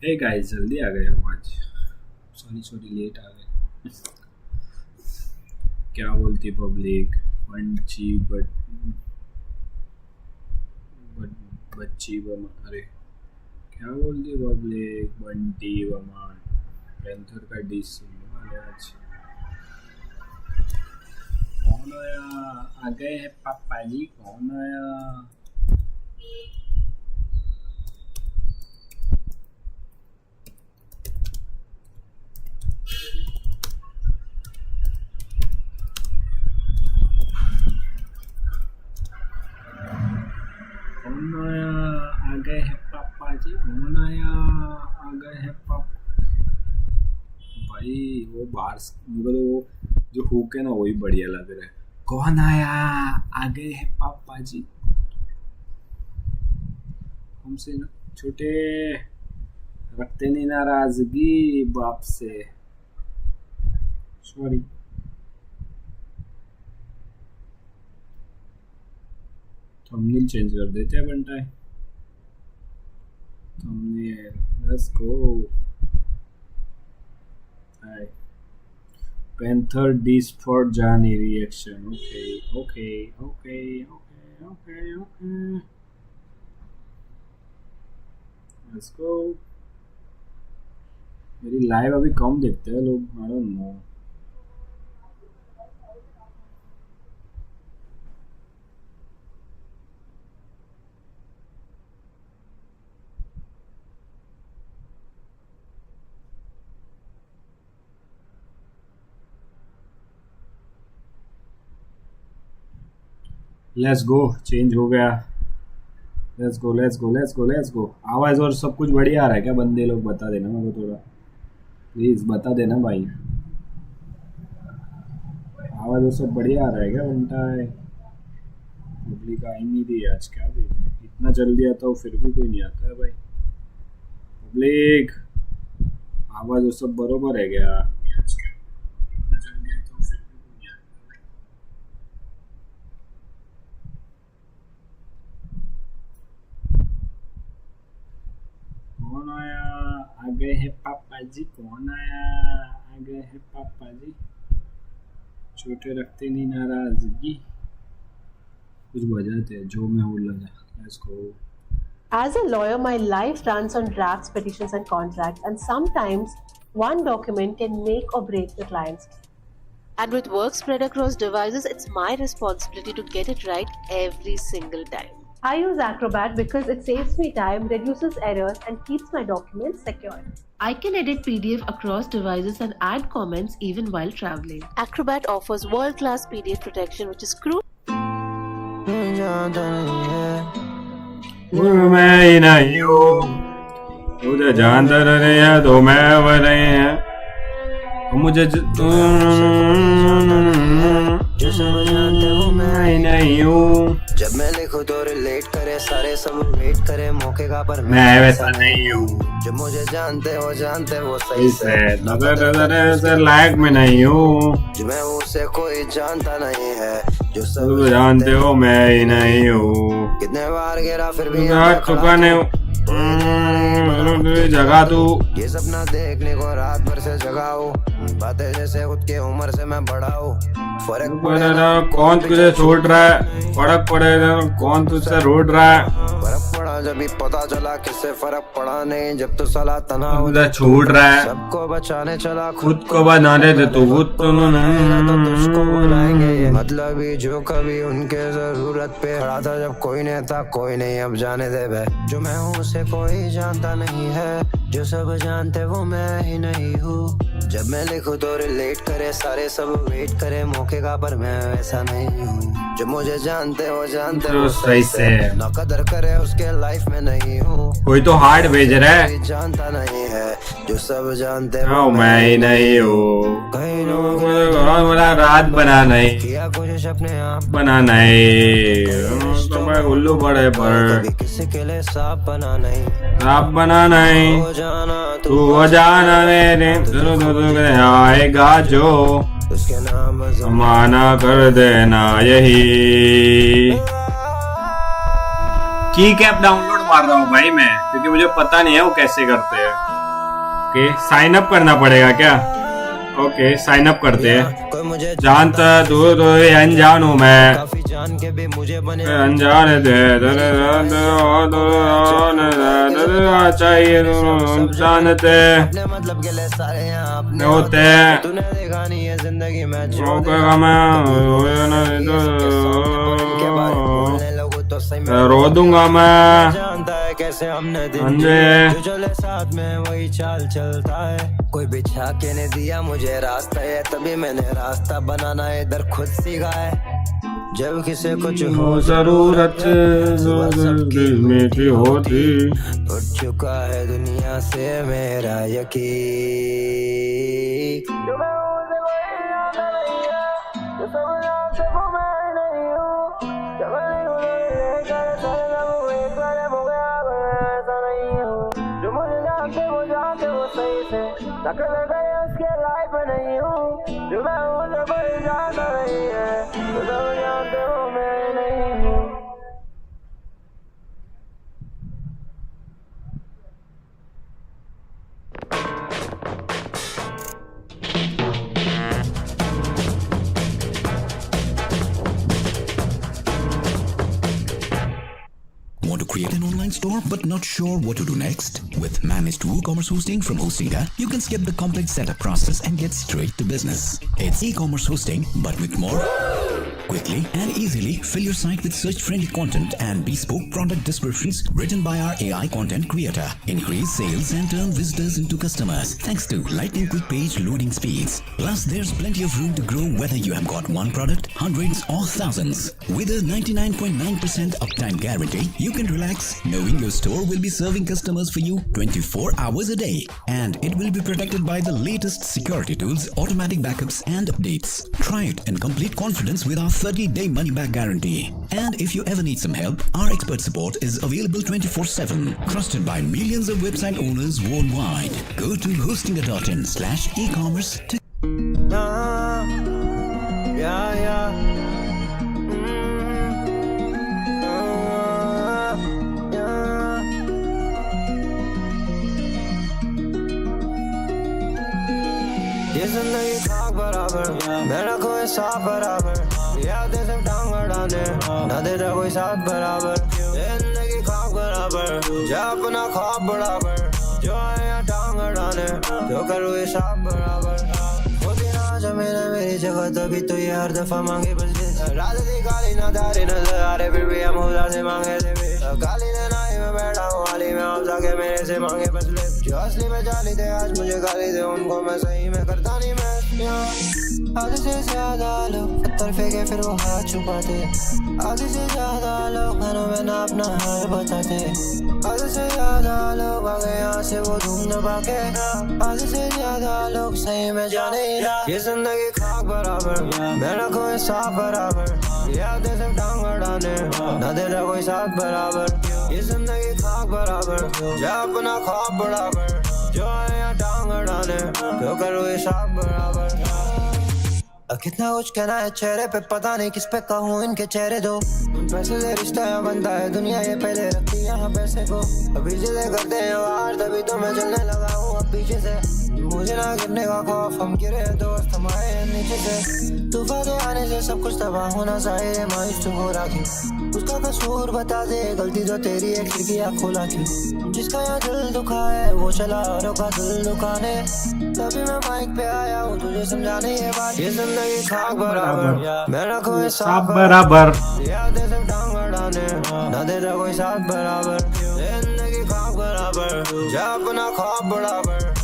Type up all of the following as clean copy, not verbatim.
Hey guys जल्दी आ गए हो आज। सॉरी सॉरी लेट आ गए। क्या बोलती पब्लिक? बंची बट बच्ची बमा अरे क्या बोलती पब्लिक? बंटी बमान पैंथर का डिश सुनने वाले आज। कौन आया? आ गए हैं पापा जी। कौन आया? कौन आया? आ गए हैं पापा जी। कौन आया? आ गए हैं पापा। भाई वो बाहर मुझे तो वो जो हुक है ना वही बढ़िया लग रहा है। कौन आया? आ गए हैं पापा जी। हमसे ना छोटे रखते नहीं नाराजगी बाप से। सॉरी। थंबनेल चेंज कर देते हैं बनता है। Thumbnail let's go. Hi panther dish for जानी reaction. Okay okay okay okay okay okay let's go. मेरी लाइव अभी कम देखते हैं लोग। I don't know. Let's go. Change हो गया। Let's go let's go let's go let's go. आवाज़ और सब कुछ बढ़िया आ रहा है क्या? बंदे लोग बता देना मेरे को थोड़ा प्लीज़ बता देना भाई। आवाज़ और सब बढ़िया आ रहा है क्या? बनता है। पब्लिक आ ही नहीं रही आज। क्या दे रहे हैं? इतना जल्दी आता हो फिर भी कोई नहीं आता है भाई। पब्लिक आवाज़ और सब बरोबर है क्या? इतना जल्दी आता हो फिर भी कोई नहीं आता है। कौन आया? आ गए हैं पापा जी। कौन आया? आ गए हैं पापा जी। छोटे रखते नहीं नाराजगी। कुछ बजाते हैं जो मैं बोल लगा। Let's go. As a lawyer, my life runs on drafts, petitions, and contracts, and sometimes one document can make or break the client's. And with work spread across devices, it's my responsibility to get it right every single time. I use Acrobat because it saves me time, reduces errors, and keeps my documents secure. I can edit PDF across devices and add comments even while traveling. Acrobat offers world-class PDF protection, which is crucial. मैं ही नहीं हूँ मुझे जानता रहे हैं तो मैं वो नहीं है मुझे मैं ही नहीं हूँ। जब मैं लिखूं तो रिलेट करे सारे सब वेट करे मौके का पर मैं वैसा नहीं हूँ जो मुझे जानते वो सही से नजर लायक में नहीं हूँ। जो मैं उसे कोई जानता नहीं है जो सब जानते हो मैं ही नहीं हूँ। कितने बार गिरा फिर भी छुपाने जगह तू ये सपना देखने को रात भर से जगाओ बातें जैसे खुद की उम्र से मैं बड़ा हूँ फर्क पड़ेगा कौन तुझे छोड़ रहा है? फर्क पड़ेगा कौन तुझसे रोड रहा है? फर्क पड़ा जब भी पता चला किससे फर्क पड़ा नहीं जब तो सलाह तना तुझे छोड़ रहा है सबको बचाने चला खुद को बनाने दे तू तुझको बुलाएंगे ये मतलब ही जो कभी उनके जरूरत पे खड़ा था जब कोई नहीं था कोई नहीं अब जाने दे बे जो मैं हूँ उसे कोई जानता नहीं है जो सब जानते वो मैं ही नहीं हूँ जब मैं लिखूं तो रिलेट करे सारे सब वेट करे मौके का पर मैं वैसा नहीं हूँ जो मुझे जानते वो सही से ना कदर करे उसके लाइफ में नहीं हूँ कोई तो हार्ड भेज रहा है जानता नहीं है जो सब जानते वो मैं ही नहीं हूँ। कहीं मेरा रात बना नहीं किया कोशिश अपने आप बना नहीं तो मैं उल्लू बड़े पर किसी के लिए साफ बना नहीं आप बना नहीं हो जाना तू हो जाना मेरे आएगा जो उसके नाम माना कर देना यही। की कैप डाउनलोड मार रहा हूँ भाई मैं क्योंकि मुझे पता नहीं है वो कैसे करते हैं। ओके साइन अप करना पड़ेगा क्या? ओके साइन अप करते हैं। कोई मुझे जानता तू तो अनजान हूँ मैं, काफी जान के भी मुझे बने अनजान चाहिए जानते अपने मतलब के लिए सारे यहाँ अपने होते हैं। तूने देखा नहीं है जिंदगी में जो के बारे में बोलने लगूं तो सही में रो दूंगा मैं। जानता है कैसे हमने दिन अंधे जो चले साथ में वही चाल चलता है। कोई बिछा के ने दिया मुझे रास्ता है, तभी मैंने रास्ता बनाना इधर खुद सीखा है। जब किसी कुछ हो जरूरत दिल में की होती। उठ चुका है दुनिया से मेरा यकीन। जो मैं हूँ उसे कोई जानता नहीं है, जो सब जानते वो मैं नहीं हूँ। जब मैं हूँ लेकर सारे लोग एक बार हो गया मैं ऐसा नहीं हूँ। जो मुझे जानते वो सही से नकल गए उसके लाइफ में नहीं हूँ। जो मैं हूँ उसे कोई जानता नहीं है, जो सब जानते वो मैं नहीं हूँ। Want to create an online store but not sure what to do next? With managed WooCommerce hosting from Hostinga, you can skip the complex setup process and get straight to business. It's e-commerce hosting but with more. Quickly and easily fill your site with search-friendly content and bespoke product descriptions written by our AI content creator. Increase sales and turn visitors into customers thanks to lightning quick page loading speeds. Plus, there's plenty of room to grow whether you have got one product, hundreds or thousands. With a 99.9% uptime guarantee, you can relax knowing your store will be serving customers for you 24 hours a day. And it will be protected by the latest security tools, automatic backups and updates. Try it in complete confidence with our 30-day money-back guarantee. And if you ever need some help, our expert support is available 24/7. Trusted by millions of website owners worldwide. Go to hostinga.in/ecommerce to ये जिंदगी खाक बराबर, मेरा कोई साथ बराबर। याद है सिर्फ टांग अड़ाने, ना तेरा कोई साथ बराबर। ये जिंदगी खाक बराबर, जा अपना ख्वाब बराबर। जो आए यहाँ टांग अड़ाने, जो करूँ ये साथ बराबर। होती ना जमीन मेरी जगह तभी तो ये हर दफा मांगे बजले। रात दी काली ना तारी नजर आ रहे, फिर भी हम खुदा से मांगे थे। काली ने ना ही मैं बैठा हूँ वाली में, आप जाके मेरे से मांगे बजले। जो असली में जाली थे आज मुझे गाली दे, उनको मैं सही में करता नहीं मैं। आधे से ज्यादा लोग पत्थर फेंके फिर वो हाथ छुपाते। आधे से ज्यादा लोग घरों में ना अपना हाल बताते। आधे से ज्यादा लोग आ गए यहाँ से वो धूम न पाके। आधे से ज्यादा लोग सही में जाने ही ना। ये जिंदगी खाक बराबर, मेरा कोई साथ बराबर। याद है सिर्फ टांग अड़ाने, ना तेरा कोई साथ बराबर। ये जिंदगी खाक बराबर, जा अपना ख्वाब बराबर। जो आए यहाँ टांग अड़ाने, जो करो ये साथ बराबर। कितना कुछ कहना है चेहरे पे, पता नहीं किस पे कहूँ इनके चेहरे दो। पैसे से रिश्ता यहाँ बनता है, दुनिया ये पहले रखती यहाँ पैसे को। अभी जिसे करते हैं वार, तभी तो मैं चलने लगा हूँ अब पीछे से। मुझे ना गिरने का खौफ, हम गिरे दोस्त हमारे नीचे से। तूफान के आने से सब कुछ तबाह होना चाहिए, मायूस तो हो रखी। उसका कसूर बता दे, गलती तो तेरी एक खिड़कियाँ खोला थी। जिसका यहाँ दिल दुखा है वो चला औरों का दिल दुखाने। तभी मैं माइक पे आया हूँ तुझे समझाने ये बात। ये जिंदगी खाक बराबर, मेरा कोई साथ बराबर। याद है सिर्फ टांग अड़ाने, ना तेरा कोई साथ बराबर। जिंदगी खाक बराबर, जा अपना ख्वाब बराबर।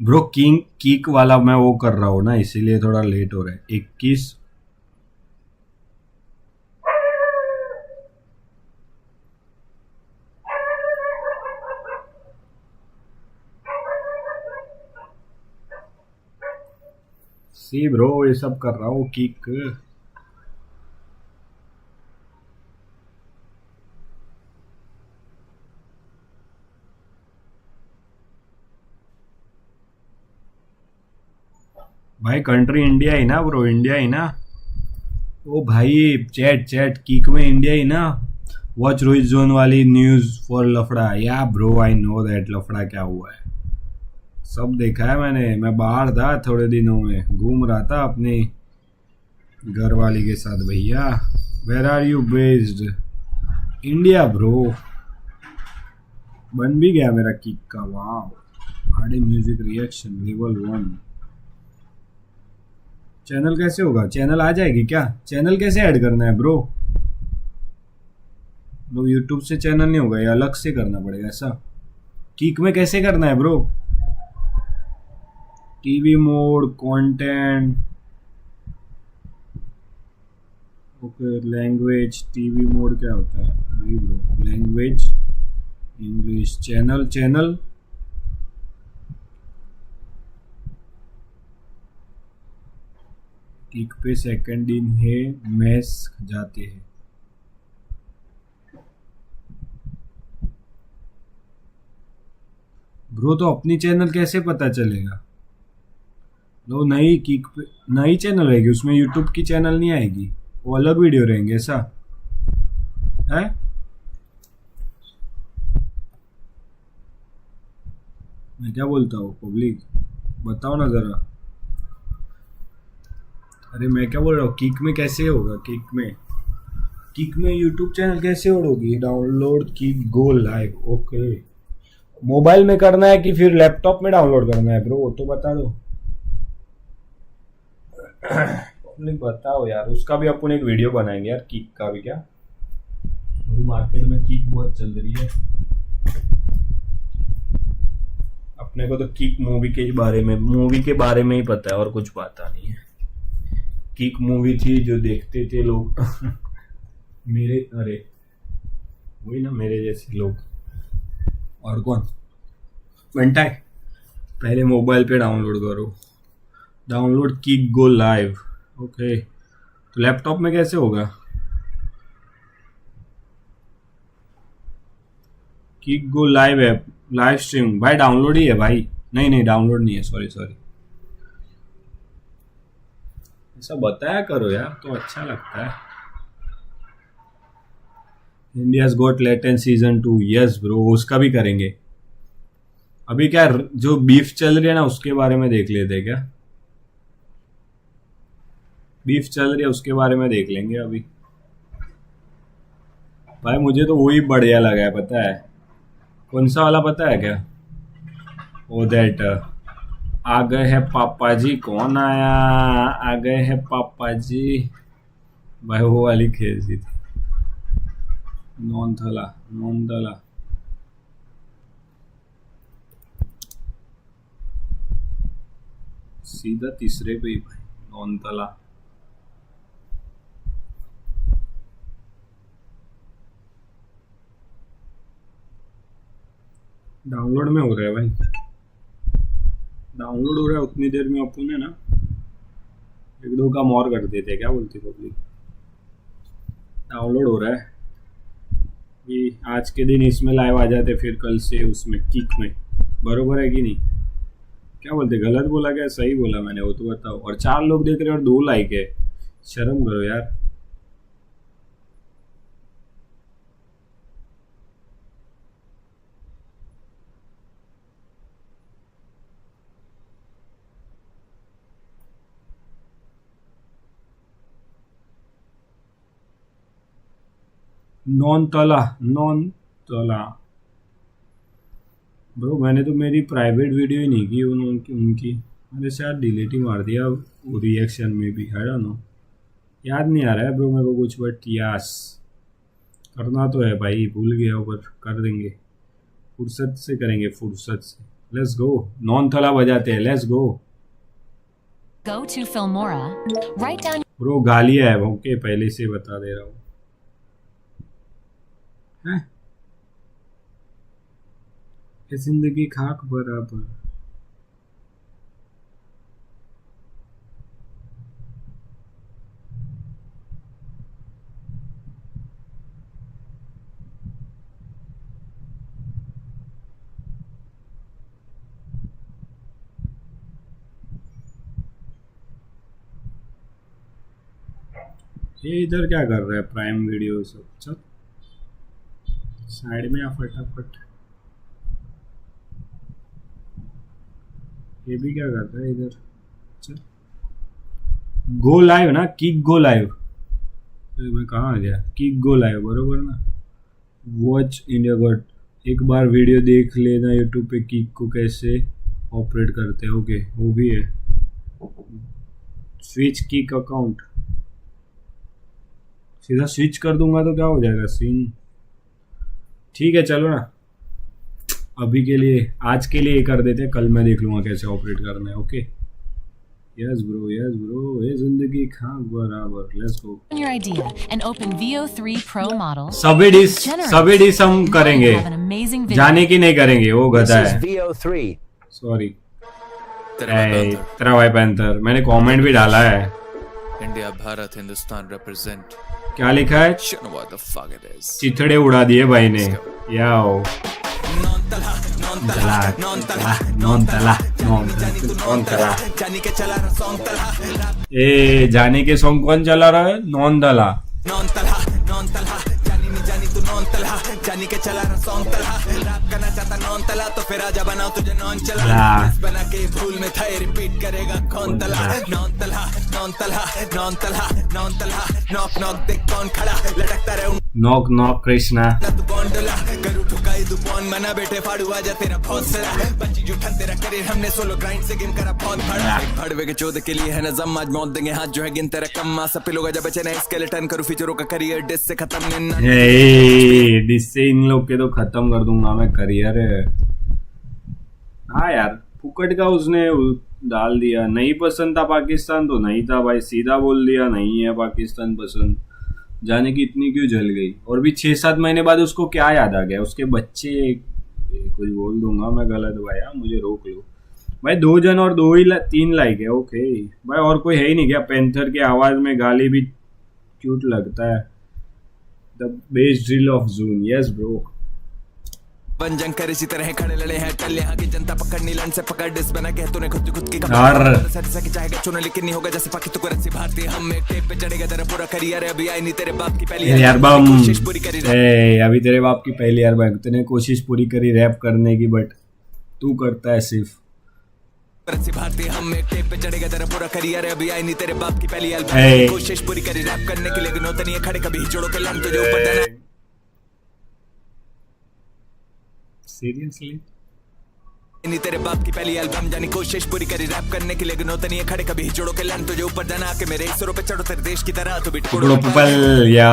ब्रो कीक वाला मैं वो कर रहा हूँ ना, इसीलिए थोड़ा लेट हो रहा है। 21 सी ब्रो ये सब कर रहा हूँ कीक। भाई कंट्री इंडिया ही ना ब्रो, इंडिया ही ना। ओ भाई चैट कीक में इंडिया ही ना। वॉच रोहित जोन वाली न्यूज फॉर लफड़ा। या ब्रो आई नो दैट लफड़ा क्या हुआ है। सब देखा है मैंने। मैं बाहर था थोड़े दिनों में, घूम रहा था अपनी घरवाली के साथ। भैया where are you based? India bro. बन भी गया मेरा किक का। वाह। RD music reaction level 1। Channel कैसे होगा? चैनल आ जाएगी क्या? चैनल कैसे ऐड करना है ब्रो? लो यूट्यूब से चैनल नहीं होगा, ये अलग से करना पड़ेगा ऐसा? किक में कैसे करना है bro? TV mode, content, okay. Language, TV mode क्या होता है? नहीं bro, language English. Channel, channel kick पे सेकंड इन है, मैस जाते हैं। ब्रो तो अपनी चैनल कैसे पता चलेगा? लो नई किक पे नई चैनल रहेगी, उसमें यूट्यूब की चैनल नहीं आएगी, वो अलग वीडियो रहेंगे ऐसा है? मैं क्या बोलता हूँ पब्लिक, बताओ ना जरा। अरे मैं क्या बोल रहा हूँ, किक में कैसे होगा? किक में यूट्यूब चैनल कैसे होगी? Download kick go live. Okay, mobile में करना है कि फिर लैपटॉप में डाउनलोड करना है ब्रो? वो तो बता दो। पब्लिक बताओ यार, उसका भी अपन एक वीडियो बनाएंगे यार, किक का भी। क्या अभी मार्केट में किक बहुत चल रही है। अपने को तो किक मूवी के बारे में ही पता है, और कुछ पता नहीं है। किक मूवी थी जो देखते थे लोग मेरे, अरे वही ना, मेरे जैसे लोग। और कौन बनता है? पहले मोबाइल पे डाउनलोड करो, download kick go live. Okay, तो लैपटॉप में कैसे होगा? किक गो लाइव है, लाइव स्ट्रीम भाई, डाउनलोड ही है भाई। नहीं डाउनलोड नहीं है, सॉरी। ऐसा बताया करो यार, तो अच्छा लगता है। India's got talent season 2, yes bro, उसका भी करेंगे। अभी क्या जो बीफ चल रही है ना, उसके बारे में देख लेते क्या? बीफ चल रही है उसके बारे में देख लेंगे अभी। भाई मुझे तो वही बढ़िया लगा है, पता है कौन सा वाला? पता है क्या? ओ दैट आ गए हैं पापा जी। कौन आया? आ गए हैं पापा जी। भाई वो वाली खेल थी। नॉन थला सीधा तीसरे पे ही भाई, नॉन थला। डाउनलोड में हो रहा है भाई, डाउनलोड हो रहा है। उतनी देर में अपन है ना एक दो काम और कर देते हैं। क्या बोलती पब्लिक? डाउनलोड हो रहा है कि आज के दिन इसमें लाइव आ जाते, फिर कल से उसमें किक में। बरोबर है कि नहीं? क्या बोलते? गलत बोला क्या सही बोला मैंने? वो तो बताओ। और 4 लोग देख रहे हैं और 2 लाइक है, शर्म करो यार। नॉन तला ब्रो, मैंने तो मेरी प्राइवेट वीडियो ही नहीं की उनकी मैंने शायद डिलीट ही मार दिया रिएक्शन में भी। आई डोंट नो, याद नहीं आ रहा है ब्रो मेरे को कुछ, बट यस करना तो है भाई, भूल गया पर कर देंगे, फुर्सत से करेंगे, फुर्सत से। लेट्स गो, नॉन थला बजाते हैं, let's go. Go to Filmora, write down bro गालियाँ है ओके, पहले से बता दे रहा हूँ। हैं? ये जिंदगी खाक बराबर। ये इधर क्या कर रहा है? प्राइम वीडियो सब चल साइड में आ फटाफट। ये भी क्या करता है इधर? चल गो लाइव ना, किक गो लाइव। मैं कहाँ आ गया? किक गो लाइव बरोबर ना। वॉच इंडिया गॉड, एक बार वीडियो देख लेना यूट्यूब पे किक को कैसे ऑपरेट करते हैं। ओके वो भी है। स्विच किक अकाउंट, सीधा स्विच कर दूंगा तो क्या हो जाएगा सीन। ठीक है चलो ना, अभी के लिए आज के लिए कर देते हैं, कल मैं देख लूंगा कैसे ऑपरेट करना है। ओके यस ब्रो ये जिंदगी खां बराबर। Let's go. your idea and open VO3 Pro model. सभी डिस हम करेंगे, Have an amazing video. जाने की नहीं करेंगे, वो गधा This है। is VO3. सॉरी तेरा भाई पैंथर, मैंने कमेंट भी डाला है। India Bharat Hindustan represent. क्या लिखा है? What the fuck it is? चिथड़े उड़ा दिए भाई ने। याओ ए जाने के सॉन्ग कौन चला रहा है? नॉन दला। जानी के चला रहा सॉन्ग तला, रैप करना चाहता नॉन तला, तो फिर आजा बनाओ तुझे नॉन चला। बना के भूल में था रिपीट करेगा कौन तला। नॉन तला नॉन तला नॉन तला नॉन तला, नॉक नॉक देख कौन खड़ा लटकता रहे। नॉक नॉक कृष्णा तू बॉन्डला करू ठुकाई तू बॉन बना बेटे फाड़ू आजा तेरा बहुत सरा। बच्ची जुठन तेरा करियर हमने सोलो ग्राइंड से गेम करा बहुत बड़ा। भड़वे के चौदह के लिए है नजम, आज मौत देंगे हाथ जो है गिन तेरा कम। सब पे लोग आजा बचे ना स्केलेटन, करू फीचरों का करियर डिस से खत्म नहीं। डिस से इन लोग के तो खत्म कर दूंगा मैं करियर। हाँ यार फुकट का उसने डाल दिया। नहीं पसंद था पाकिस्तान तो नहीं था भाई, सीधा बोल दिया नहीं है पाकिस्तान पसंद। जाने की इतनी क्यों जल गई? और भी 6-7 महीने बाद उसको क्या याद आ गया? उसके बच्चे कुछ बोल दूंगा मैं गलत भाई, हाँ मुझे रोक लो भाई। 2 जन और 3 लाइक है। ओके भाई और कोई है ही नहीं क्या? पैंथर की आवाज में गाली भी क्यूट लगता है। The best drill of June. Yes bro. One जंग कर इसी तरह खड़े लड़े हैं टल, यहाँ की जनता पकड़नी लन से पकड़ डिस बना के तूने खुद की चाहेगा चुनो लेकिन नहीं होगा जैसे पाकि तू करसी भारतीय। हम एक टेप पे चढ़ेगा तेरा पूरा करियर है। अभी आई नहीं तेरे बाप की पहली यार बम कोशिश पूरी करी। अभी तेरे बाप की पहली यार भाई, तूने कोशिश पूरी करी रैप करने की, बट तू करता है सिर्फ भारतीय। हम एक टेप पे चढ़ेगा तेरा पूरा करियर है। अभी आई नहीं तेरे बाप की पहली एल्बम। कोशिश पूरी करी रैप करने के, लेकिन होता नहीं है खड़े कभी जोड़ों के लन तुझे ऊपर देना। सीरियसली नहीं तेरे बाप की पहली एल्बम, जानी कोशिश पूरी करी रैप करने की, लेकिन होता नहीं है खड़े कभी जोड़ों के लन तुझे ऊपर जाना। आके मेरे सरों पे चढ़ो तेरे देश की तरह तो टुकड़ों पे पल। या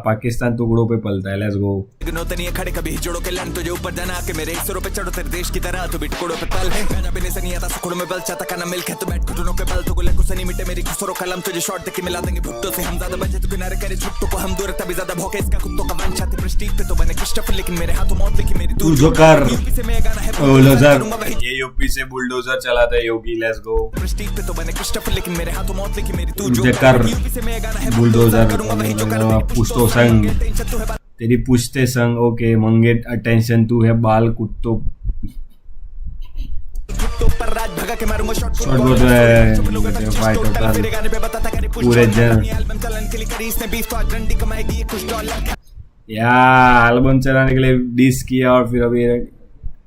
पाकिस्तान टुकड़ों पे पलता है। Let's go. लेकिन होता नहीं है खड़े कभी जोड़ों के लन तुझे ऊपर जाना। आके मेरे सरों पे चढ़ो तेरे देश की तरह तो टुकड़ों पे पल। गाना बिने से नहीं आता सुखड़ों में बल, चाहता खाना मिल के तो बैठ घुटनों पे बल। तो गुले कुछ नहीं मिटे मेरी खुसरों कलम, तुझे शॉट देके मिला देंगे भुट्टो से हम ज्यादा बचे तो किनारे करे छुट्टो को हम दूर तभी ज्यादा भौके। इसका कुत्तों का वन छाती प्रेस्टीज पे तो बने किस्टफ, लेकिन मेरे हाथों मौत लिखी मेरी दूर जो कर यूपी से मैं गाना है ये यूपी से बुलडोजर चलाता है योगी। Let's go. प्रेस्टीज पे तो बने किस्टफ, लेकिन मेरे हाथों मौत लिखी मेरी दूर जो कर यूपी से मैं गाना है बुलडोजर पुश्तो संग तेरी पुश्ते संग। ओके मंगे अटेंशन तू है बाल कुत्तों पर राज भगा के मारूंगा शॉट फाइट होता है पूरे जन। एल्बम चलन के लिए करी इसने बीफ तो आज रंडी कमाएगी कुछ डॉलर। यार एल्बम चलाने के लिए डिस किया और फिर अभी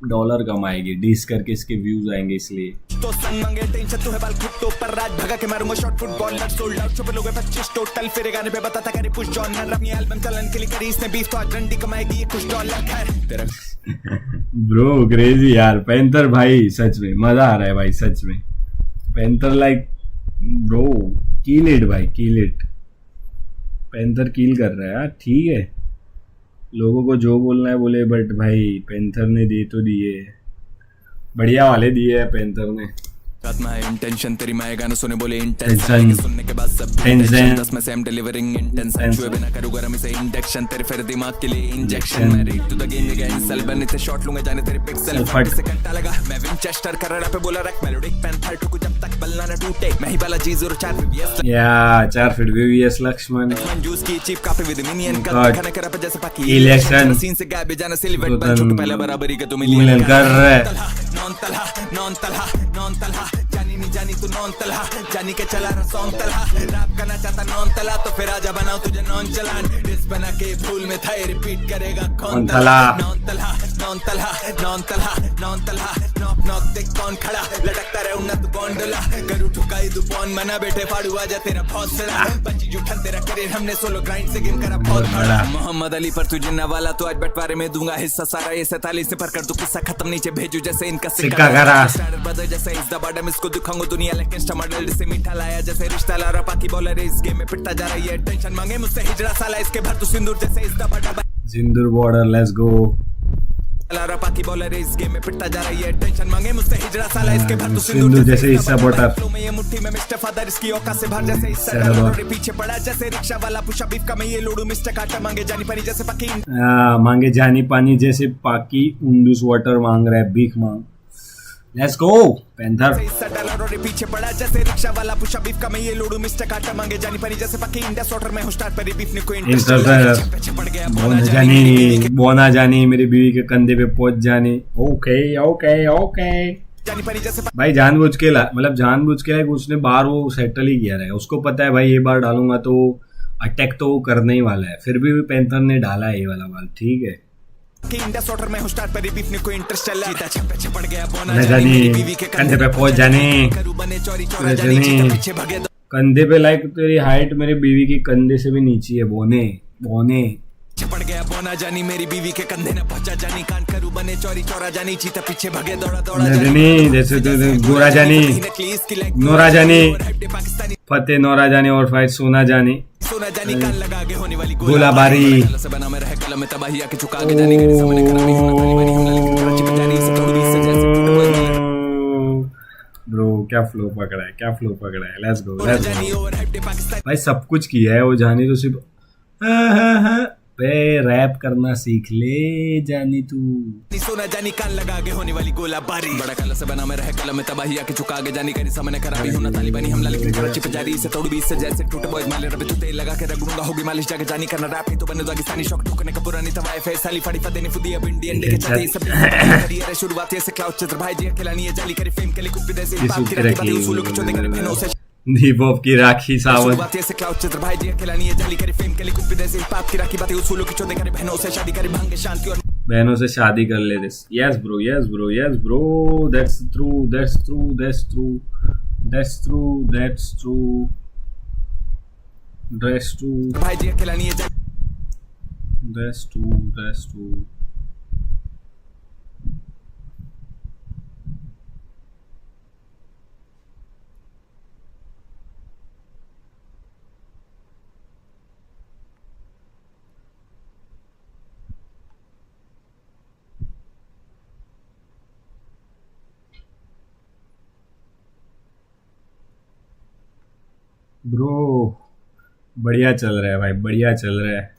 डॉलर कमाएगी। डिस करके इसके व्यूज आएंगे इसलिए। तो संग मंगे टेंशन तू है बाल कुत्तों पर राज भगा के मारूंगा शॉट फुटबॉलर सोल्ड आउट सब लोग 25 टोटल। फिर गाने पे बताता करे पुश जॉनर अपनी एल्बम चलन के लिए करी इसने बीफ तो आज रंडी कमाएगी कुछ डॉलर। खैर तेरा ब्रो क्रेजी यार पैंथर भाई, सच में मजा आ रहा है भाई सच में। Panther like bro kill it भाई, किल इट। पैंथर किल कर रहा है यार। ठीक है लोगों को जो बोलना है बोले, बट भाई पैंथर ने दिए तो दिए, बढ़िया वाले दिए है पैंथर ने। आत्मा है इंटेंशन तेरी माए गाना सुने बोले टेंशन इंटेंशन सुनने के बाद सब टेंशन 10 में से हम डिलीवरिंग इंटेंशन छुए बिना करूँ गरम इसे इंडक्शन तेरे फिर दिमाग के लिए इंजेक्शन। मैं रीड टू द गेम ये गेम सेल बने थे शॉट लूंगा जाने तेरे पिक्सल फट से घंटा लगा। मैं विंचेस्टर कर रहा पे बोला रख मेलोडिक पैंथर ठुक जब तक बलना न टूटे। मैं ही बाला जी 04 VVS या 4 फीट VVS लक्ष्मण जूस की चीप काफी विद मिनियन का खाना कर पे जैसे पाकी इलेक्शन सीन से गायब जाना सिल्वर पर छोटू पहले बराबरी के तो मिलियन कर रहे non Talha non Talha non Talha जानी नहीं जानी तू नॉन तलहा जानी के चला रहा सॉन्ग तलहा रैप करना चाहता नॉन तलहा तो फिर आजा बनाओ तुझे नॉन चलान डिस बना के भूल में था रिपीट करेगा कौन Talha non Talha non Talha knock देख कौन खड़ा लटकता रहे उन्ना तू गोंडोला करू ठुकाई तू पौन मना बैठे फाड़ू आजा तेरा हौसला बंजी जूठन तेरा करियर हमने सोलो ग्राइंड से गेम करा बहुत बड़ा मोहम्मद अली पर तू जिन्ना वाला तो आज बंटवारे में दूंगा हिस्सा सारा ये 47 से पर कर तू किस्सा खत्म नीचे भेजू जैसे इनका सिक्का करा बदल जैसे इस दबाडम इसको दिखाऊंगा दुनिया लेकिन स्टमडल से मीठा लाया जैसे रिश्ता ला रहा पाकी बॉलर इस गेम में पिटता जा रही है टेंशन मांगे मुझसे हिजड़ा साला इसके भर तू सिंदूर जैसे इस दबाडम सिंदूर बॉर्डर लेट्स गो लारा पाकी बॉलर इस गेम में पिटता जा रही है टेंशन मांगे मुझसे हिजड़ा साला इसके भर तू सिंदूर जैसे हिस्सा बॉर्डर मैं ये मुट्ठी में मिस्टर फादर इसकी औकात से बाहर जैसे इस तरह पीछे पड़ा जैसे रिक्शा वाला पुशअप बीफ का मैं ये लोडू मिस्टर काटा मांगे जानी पानी जैसे पाकी मांगे जानी पानी जैसे पाकी उंडूस वाटर मांग रहा है भीख मांग लेट्स गो पैंथर पीछे पड़ा जैसे रिक्शा वाला पुशअप बीफ का मैं ये लोडू मिस्टर काटा मांगे जानी पानी जैसे पाकी इंडिया सॉटर में हूं स्टार्ट पर बीफ ने कोई बोना जानी मेरी बीवी के कंधे पे पहुंच जानी ओके ओके ओके भाई जानबूझ के मतलब जानबूझ के उसने बार वो सेटल ही किया है उसको पता है भाई ये बार डालूंगा तो अटैक तो वो करने ही वाला है फिर भी पैंथर ने डाला है ये वाला बाल ठीक है इंडिया सॉटर में हूं स्टार्ट पर बीफ ने कोई इंटरेस्ट चला जीता छप्पे पड़ गया बोना जानी कंधे पे पहुंच जाने बने चोरी चोरा जानी पीछे भागे कंधे पे लाइक तेरी हाइट मेरी बीवी के कंधे से भी नीचे है बोने बोने पड़ गया बोना जानी मेरी बीवी के कंधे न पहुंचा जानी कान करू बने चोरी चोरा जानी चीता पीछे भागे दौड़ा दौड़ा जानी जैसे गोरा जानी नोरा जानी फतेह नोरा जानी और फाइट सोना जानी कान लगा के होने वाली गोलाबारी से बना में रहे कलम में तबाही आके चुका के जानी के सामने खराबी होना ताली बनी होना कराची में जानी से थोड़ी से जैसे ब्रो क्या फ्लो पकड़ा है लेट्स गो भाई सब कुछ किया है वो जानी तो सिर्फ पे रैप करना सीख ले जानी तू सोना जानी कान लगा के होने वाली गोलाबारी बड़ा कलम से बना में रहे कलम में तबाही आके चुका के जानी के सामने खराबी होना ताली बनी हमला लेकिन कराची पे जारी से थोड़ी से जैसे टूटे बॉयज माले रबे तू तेल लगा के रगड़ूंगा होगी मालिश जाके जानी करना रैप नहीं तो बने दागिस्तानी शौक ठोकने का पुरानी तवाए फेस साली फड़ी फदेनी फुदी अब इंडियन के चलते सब करियर शुरुआत से क्लाउड चित्र भाई जी खिलानी है जाली करे फेम के लिए कुछ भी देसी बात की रखी बातें उसूलों की चोदे करे बहनों से दीपक की राखी सावन से क्लाउड चित्र भाई जी खिलानी है जाली करे फेम के लिए कुछ भी देसी बात की रखी बातें उसूलों की चोदे करे बहनों से शादी करे भांगे शांति और बहनों से शादी कर ले this yes bro that's true भाई जी खिलानी है that's true ब्रो बढ़िया चल रहा है भाई बढ़िया चल रहा है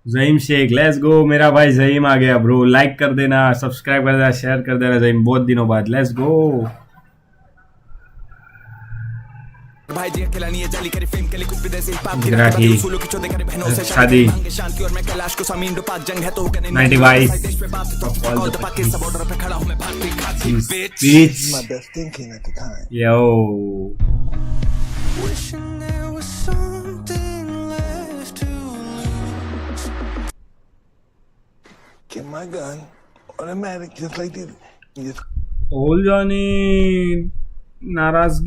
ज़हीम शेख लेट्स गो मेरा भाई ज़हीम आ गया ब्रो लाइक कर देना सब्सक्राइब कर देना शेयर कर देना ज़हीम बहुत दिनों बाद लेट्स गो भाई जी खिलानी है जाली करे फेम के लिए कुछ भी देसी पाप की राखी उसूलों की चोदे करे बहनों से शादी शांति और मैं कैलाश को सामीन दो पाक जंग है तो कने 92 देश पे बात तो कॉल द पाक सब बॉर्डर पे खड़ा हूं मैं भारतीय खाती bitch my best thinking at the time. yo Wishing there was something left to lose. Get my gun, automatic, just like this. Just ओल जानी नाराज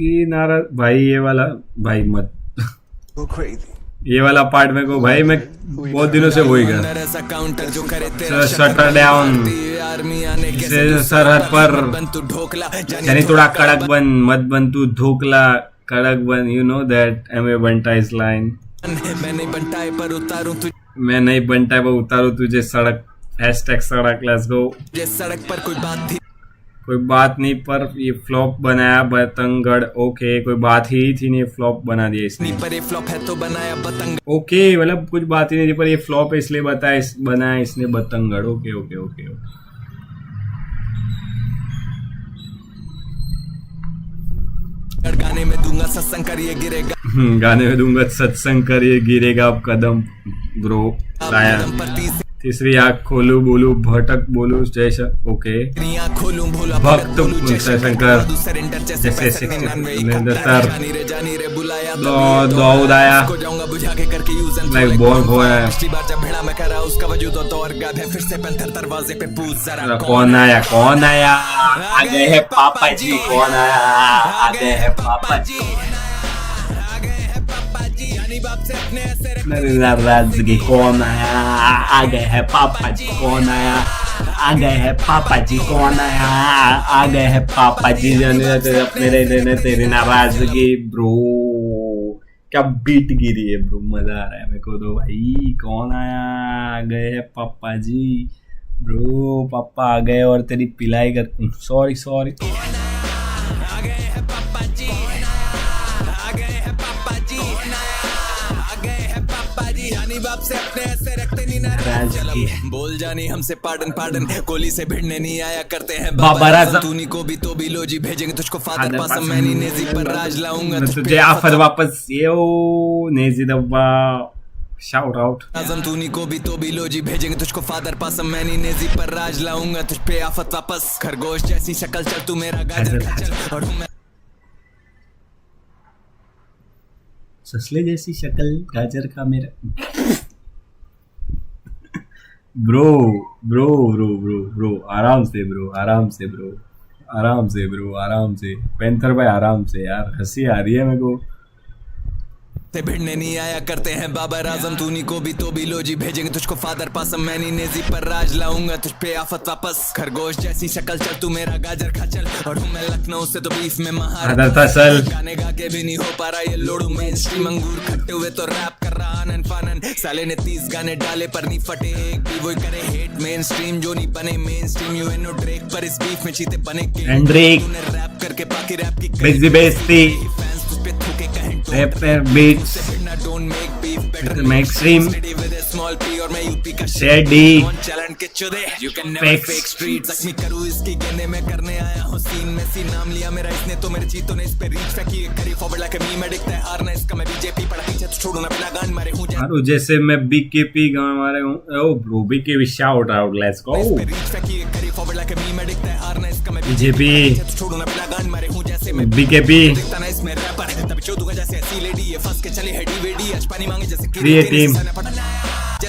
भाई ये वाला भाई मत go crazy. ये वाला पार्ट में को भाई मैं बहुत दिनों से वही कर काउंटर जो करे तेरा शटर डाउन आर्मी आने के सरहद पर बन तू ढोकला यानी थोड़ा कड़क बन मत बन तू धोकला कड़क बन यू नो दैट एमए बंटा इज लाइन मैं नहीं बनता है पर उतारूं तुझे मैं नहीं बनता है वो उतारू तुझे सड़क हैशटैग सड़क लेट्स गो सड़क पर कोई बात नहीं पर ये फ्लॉप बनाया बतंगड़ ओके कोई बात ही थी नहीं फ्लॉप बना दिया इसने पर ये फ्लॉप है तो बनाया बतंग ओके मतलब कुछ बात ही नहीं थी पर ये फ्लॉप है इसलिए बनाया इसने बतंगड़ ओके ओके ओके गाने में दूंगा सत्संग करिए गिरेगा गाने में दूंगा सत्संग करिए गिरेगा अब कदम ब्रो तीसरी आँख खोलू बोलू भटक बोलू जैसा ओके आँख खोलूं भोला भक्त बोलूं बोलता शंकर सरेंडर जैसे जैसे 69 जानी रे बुलाया दो उदाया को जाऊंगा बुझा के करके यूज एंड लाइक बहुत वो है पिछली बार जब भेड़ा में करा उसका वजूद तो और गाद है फिर से पैंथर दरवाजे पे पूछ जरा कौन आया आ गए हैं पापा जी कौन आया आ गए हैं पापा जी नाराजगी कौन आया आ गए हैं पापा जी कौन आया आ गए हैं पापा जी कौन आया आ गए हैं पापा जी मेरे तेरी नाराजगी ब्रो क्या बीट गिरी है ब्रो मजा आ रहा है मेरे को तो भाई कौन आया आ गए हैं पापा जी ब्रो पापा आ गए और तेरी पिलाई कर सॉरी बोल जानी हमसे पार्डन कोली से भिड़ने नहीं आया करते हैं बाबा राजा तूनी को भी तो भी लो जी भेजेंगे तुझको फादर पासम मैनी नेजी पर राज लाऊंगा तुझे आफत वापस यो नेजी दब्बा शाउट आउट आजम तूनी को भी तो भी लो जी भेजेंगे तुझको फादर पासम मैनी नेजी पर राज लाऊंगा तुझ पे आफत वापस खरगोश जैसी शक्ल चल तू मेरा गाजर चल और मैं ससले जैसी शक्ल गाजर का मेरा ब्रो आराम से पैंथर भाई आराम से यार हंसी आ रही है मेरे को ते भिड़ने नहीं आया करते हैं बाबर आजम तूनी को भी तो भी लो जी भेजेंगे तुझको फादर पासम मैनी नेजी पर राज लाऊंगा तुझ पे आफत वापस खरगोश जैसी शक्ल चल तू मेरा गाजर खा चल और हूँ मैं लखनऊ से तो बीफ में महारत गाने गा के भी नहीं हो पा रहा ये लोडू मेन स्ट्रीम अंगूर खट्टे हुए तो रैप कर रहा आनन फानन साले ने 30 गाने डाले पर नहीं फटे एक भी वही करे हेट मेन स्ट्रीम जो नहीं बने mainstream you know Drake पर इस बीफ में चीते बने तूने रैप करके बाकी रैप की बेइज्जती फैंस तुझ पे थूके कहें rapper beats don't make beef better Maxim with a small p और मैं यूपी का शेडी चलन के चुदे you can never fake streets जख्मी करूँ इसकी गेंदे में करने आया हूँ सीन में सी नाम लिया मेरा इसने तो मेरे चीतों ने इस पे रीच फेंकी करी फॉरवर्ड लाइक मी मैं दिखता है हारना इसका मैं बीजेपी पड़ा पीछे तो छोड़ू ना बिना गान मारे हूँ यार जैसे मैं बीकेपी गान मारे हूँ oh bro BKP shout out let's go reach फेंकी करी फॉरवर्ड लाइक मी मैं दिखता है हारना इसका मैं बीजेपी तो छोड़ू ना बिना गान मारे हूँ जैसे मैं बीकेपी दिखता ना इसमें रैपर तब चोदूंगा जैसे ऐसी लेडी ये फंस के चली हेडी वेडी आज पानी मांगे जैसे टीम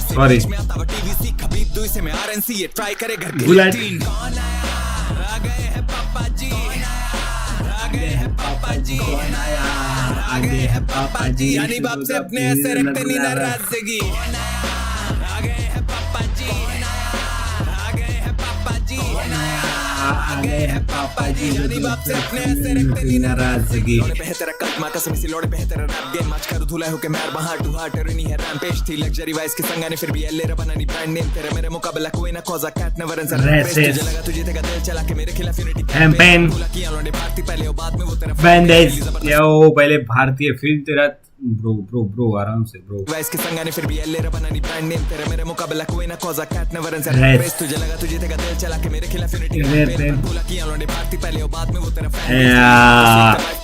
सॉरी में आता वो टीवीसी खबीब दुई से मैं आरएनसी ये ट्राई करे घर की बुलेट आ गए हैं पापा जी आ गए हैं पापा जी आ गए हैं पापा जी यानी बाप से अपने ऐसे रखते नहीं नाराजगी आ गए हैं पापा जी आ गए हैं पापा जी आ गए हैं पापा जी यानी बाप से अपने ऐसे रखते नहीं नाराजगी लोड़े पे है तेरा कदमा कसम से लोड़े पे है तेरा रैप गेम आज करू धुला हो के मैं बाहर टू हार्ट नहीं है रैम्पेज थी लग्जरी वाइज के संगाने फिर भी एले रे बनानी ब्रांड नेम तेरे मेरे मुकाबला कोई ना कॉज कैट नेवर आंसर तुझे लगा तुझे तेरा दिल चला के मेरे खिलाफ यूनिटी कैंपेन किया लोड़े भारती पहले और बाद में वो तेरा बैंडेज यो पहले भारतीय फिर तेरा ब्रो आराम से ब्रो वाइस के संगाने फिर भी एले रे बनानी ब्रांड नेम तेरे मेरे मुकाबला कोई ना कॉज कैट नेवर आंसर तुझे लगा तुझे तेरा दिल चला के मेरे खिलाफ यूनिटी बोला किया लोड़े भारती पहले और बाद में वो तेरा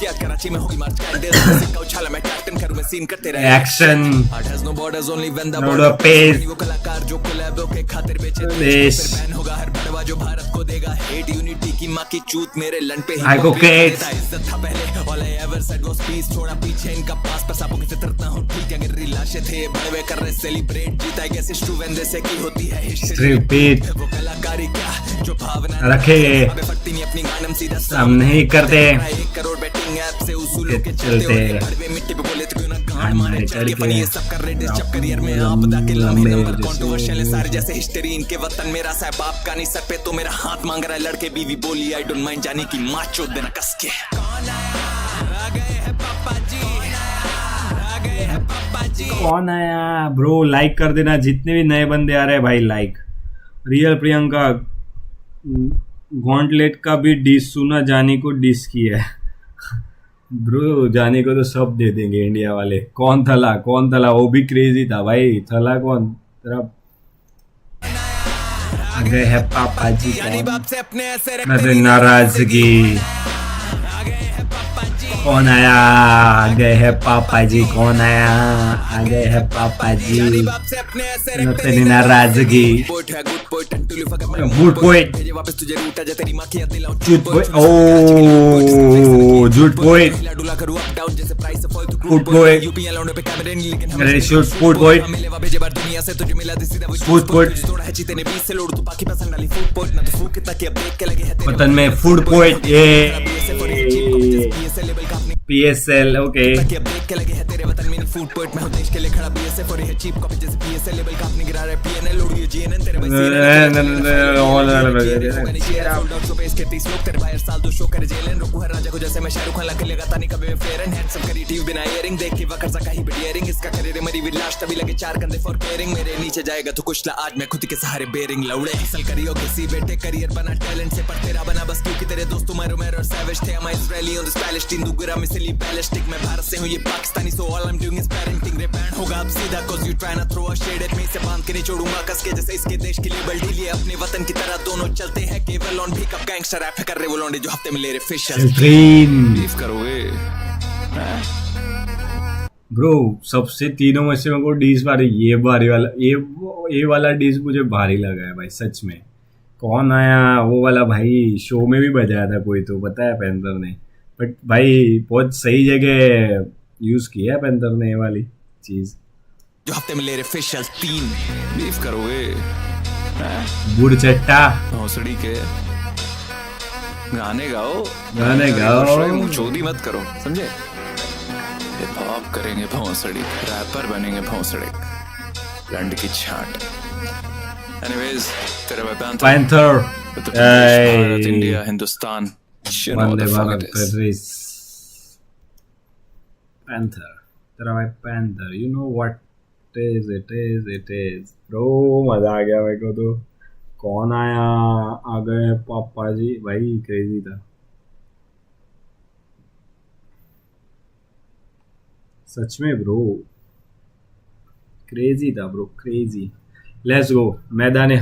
क्या कराची में होगी मार्च का दिल का उछाला मैं कैप्टन करूं मैं सीन करते रहे action Art has no borders only when the नोडो पेज वो कलाकार जो कोलैबों के खातिर बेचे फिर बैन होगा हर बड़वा जो भारत को देगा हेट यूनिटी की मां की चूत मेरे लन पे I go kids इज्जत था पहले all I ever said was peace छोड़ा पीछे इनका पास पर सांपों की फितरत ना हो ठीक अगर रिलाशे थे बड़वे कर रहे सेलिब्रेट जीता गैस इस ट्रू वेंदे से की होती है हिस्ट्री रिपीट वो कलाकारी क्या जो भावना रखे फटती नहीं अपनी गानम सीधा हम नहीं करते 1 करोड़ बैटिंग ऐप से उसूलों के चलते भड़वे मिट्टी पे बोले तो क्यों ना गान मारे चढ़ के पर ये सब कर रहे जब करियर में आपदा के लंबे नंबर कंट्रोवर्शियल सारे जैसे हिस्ट्री इनके वतन मेरा साहब बाप का नहीं सर पे तो मेरा हाथ मांग रहा है लड़के बीवी बोली आई डोंट माइंड जाने की मां चोद देना कस के आ गए हैं पापा जी आ गए हैं पापा जी कौन आया ब्रो लाइक कर देना जितने भी नए बंदे आ रहे हैं भाई लाइक रियल प्रियंका गॉन्टलेट का भी डिश सुना जानी को डिश किया है ब्रो जाने को तो सब दे देंगे इंडिया वाले कौन थला वो भी क्रेजी था भाई थला कौन तेरा आ गए है पापा जी यानी बाप से अपने ऐसे नाराजगी कौन आया? आ गए हैं पापा जी। कौन आया? आ गए हैं पापा जी। तेरी नाराजगी। Boot poet. झूठ पोइट। ओ झूठ पोइट। फूट पोइट। अरे शूट फूट पोइट। फूट पोइट। पतन में फूड पोइट। ये PSL ओके। नीचे जाएगा तो कुछ ला आज मैं खुद के सहारे बेरिंग लौड़े असल करियो किसी बेटे करियर बना टैलेंट से पर तेरा बना बस क्योंकि तेरे दोस्त उमर और सैवेज थे मैं Israeli on the stylish team दुगरा मिसली बैलिस्टिक मैं भारत से हूं ये Pakistani so all I am doing is parenting रे बैंड होगा अब सीधा cause you try not throw a shade at me से बांध के नहीं छोड़ूंगा कस के जैसे इसके देश के लिए बल्डी लिए अपने वतन की तरह दोनों चलते हैं केवल ऑन भीक अप गैंगस्टर रैप कर रहे वो लौंडे जो हफ्ते में ले रहे फिशर्स बीफ करोगे ब्रो सबसे तीनों में से मेरे को डिश भारी ये भारी वाला ये वाला डिश मुझे भारी लगा है भाई सच में। कौन आया वो वाला भाई शो में भी बजाया था कोई तो बताया पैंथर ने बट भाई बहुत सही जगह यूज किया है पैंथर ने ये वाली चीज। जो हफ्ते में ले रहे फिशर्स 3 बीफ करोगे बुढ़ चट्टा भौंसड़ी के गाने गाओ मुंह मत करो समझे। हिप हॉप करेंगे भौंसड़ी रैपर बनेंगे भौंसड़े लंड की छाट। एनीवेज तेरे भाई panther India Hindustan Vande Bharat panther तेरा भाई panther you know what it is bro मजा आ गया मेरे को तो। कौन आया? आ गए पापा जी। भाई क्रेजी था सच में ब्रो। क्रेजी था ब्रो क्रेजी। लेट्स गो मैदान